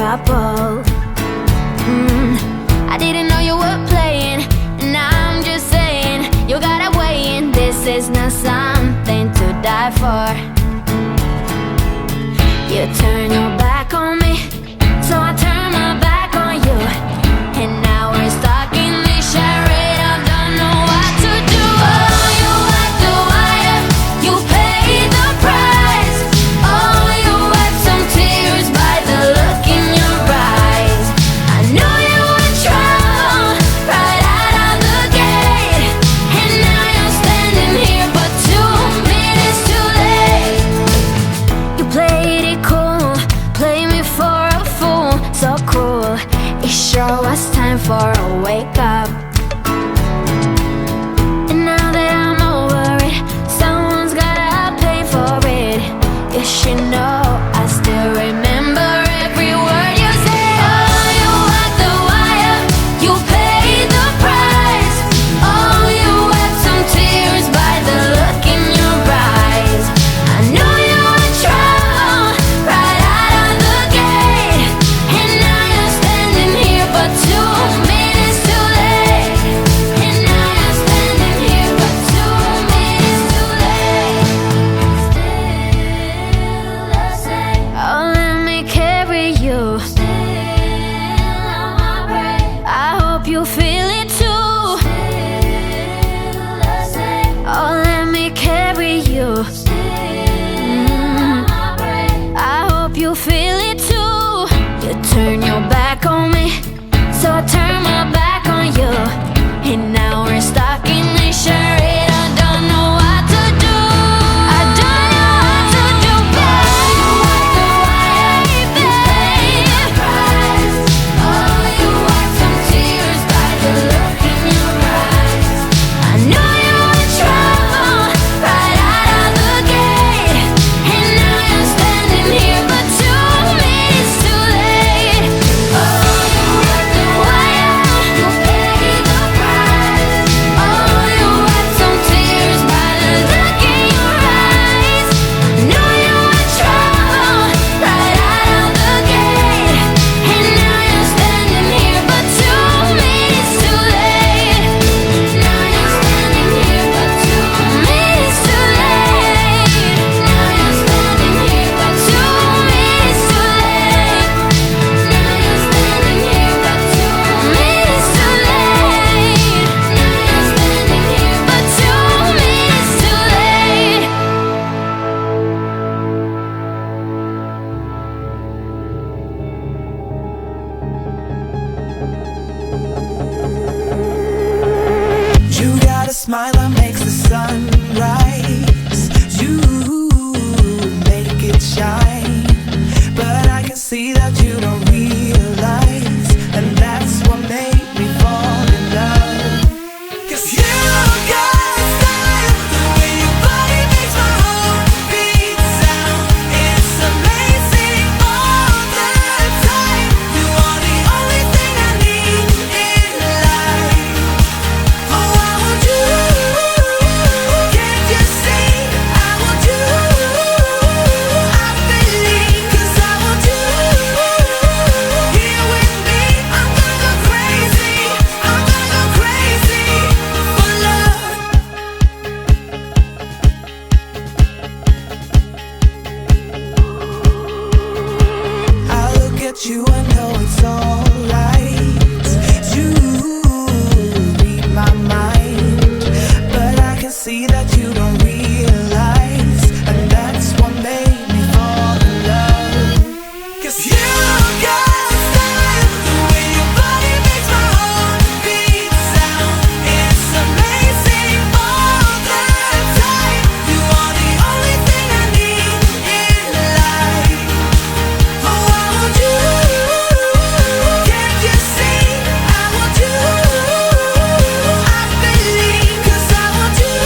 couple. I didn't know you were playing, and I'm just saying, you gotta weigh in. This is not something to die for. You turn your back on me, so I turn my back on you, and now we're stuck in this charade. I don't know what to do. Oh, you like the wire, you pay the price. Oh, you wipe some tears by the look in your eyes. I know you were trouble right out of the gate, and now you're standing here, but 2 minutes too late. You played it cool, play me for a fool, so cruel. It sure was time for a wake up. And now that I'm over it, someone's gotta pay for it. You should know I still remember every word you said. Oh, you walk the wire, you pay the price. Oh, you wept some tears by the look in your eyes. I know you were trouble right out of the gate, and now you're standing here, but 2 minutes too late. And now you're standing here, but 2 minutes too late. Still the same. Oh, let me carry you. Still on my brain. I hope you feel it too. Still the same. Oh, let me carry you. Still on my brain. I hope you feel it too. You turn your back on me, so I turn my back on you, and now we're stuck in this charade. I don't know what to do. I don't know what to do, baby. Oh, you wipe some tears by the look in your eyes. I know you were trouble right out of the gate, and now you're standing here, but 2 minutes too late. Oh, you walk the wire, you pay the price. Oh, you wipe some tears by the look in your eyes. I know you were trouble right out of the gate, and now you're standing here, but 2 minutes too late. Now you're standing here, but 2 minutes too late. Now you're standing here, but 2 minutes too late. Now you're standing here, but 2 minutes too late. Now you're standing here, but 2 minutes too late. You got a smile that makes the sun rise. You make it shine, but I can see that you don't realize, and that's what made me fall in love. 'Cause you got style, the way your body makes my heart beat sound. It's amazing all the time. You are the only thing I need in life. Oh, I want you. Can't you see? I want you. I believe, 'cause I want you. Here with me, I'm gonna go crazy. I'm gonna go crazy for love. I look at you and know it's alright. You read my mind, but I can see that you don't realize, and that's what made me fall in love. 'Cause you got style, the way your body makes my heart beat sound. It's amazing all the time. You are the only thing I need in life. Oh, I want you. Can't you see? I want you. I believe, 'cause I want you.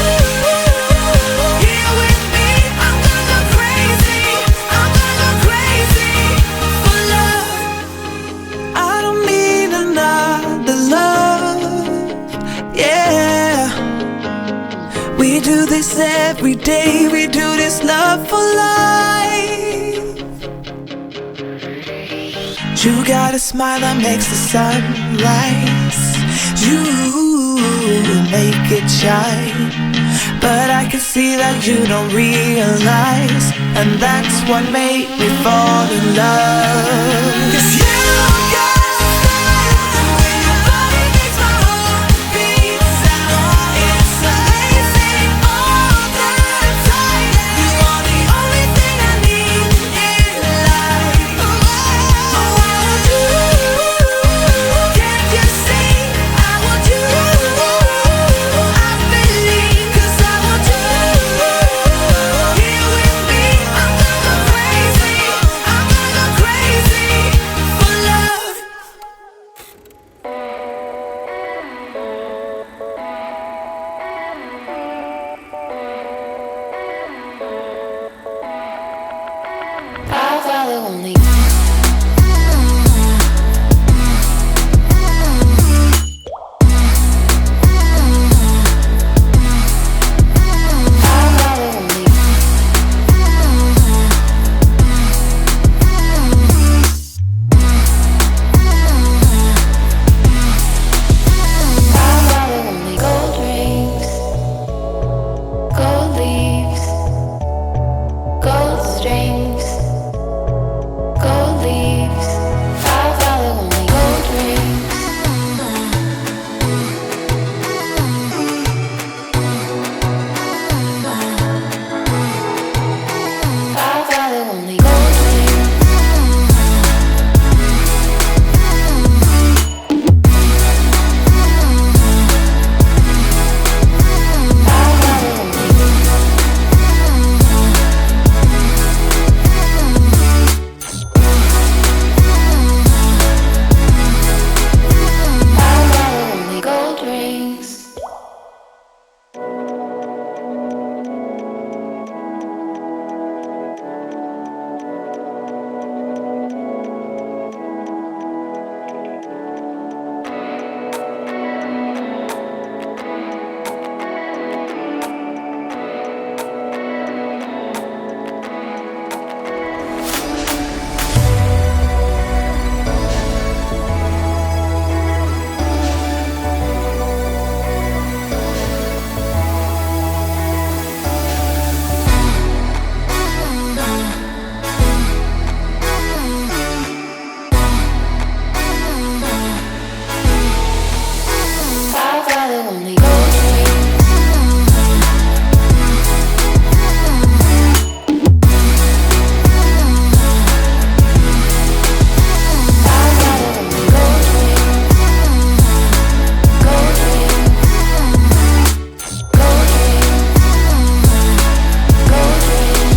Here with me, I'm gonna go crazy. I'm gonna go crazy for love. I don't need another love. Yeah, we do this every day. We do this love for life. You got a smile that makes the sun rise. You make it shine, but I can see that you don't realize, and that's what made me fall in love. 'Cause you got a smile, the way your body makes my heart beat sound. It's amazing all the time. You are the only thing I need in life. Oh, I want you. Can't you see? I want you. I believe, 'cause I want you here with me. I'm gonna go crazy. I'm gonna go crazy for love. I'll follow only. I'll follow only. I'll follow only. Gold rings, gold leaves, gold strings, gold leaves. I'll follow only. Gold rings, I'll follow only. Gold rings, I'll follow only. I'll follow only. Gold rings. I'll follow only. Gold rings, I'll follow only. Gold rings, gold rings, gold rings, gold rings.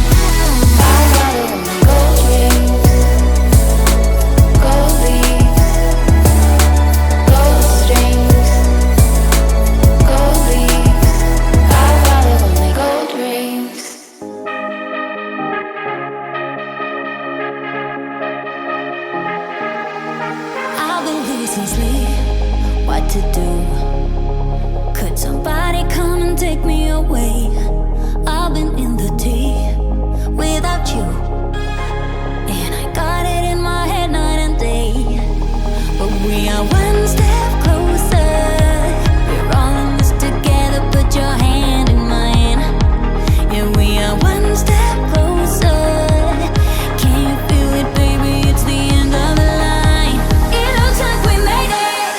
I'll follow only. Gold rings, gold leaves, gold strings, gold leaves. I'll follow only. Gold rings. I've been losing sleep, what to do? Could somebody come and take me away? I've been in the deep without you, and I got it in my head night and day. But we are one step closer. We're all in this together. Put your hand in mine. Yeah, we are one step closer. Can you feel it, baby? It's the end of the line. It looks like we made it.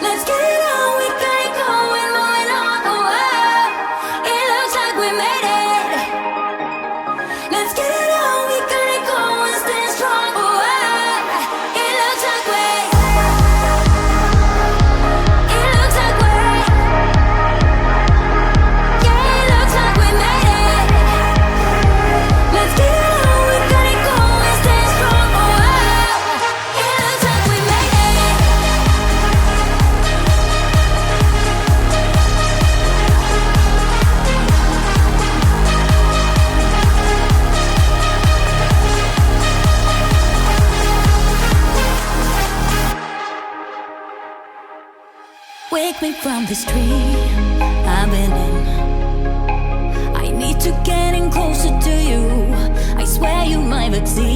Let's get it on. We got it going, moving on the world. It looks like we made it. Let's get it on. We got it going, stay strong. It looks like we. It looks like we. Yeah, it looks like we made it. Let's get it on. We got it going, stay strong. It looks like we made it. Wake me from this dream I've been in. I need to get in closer to you. I swear you my vaccine.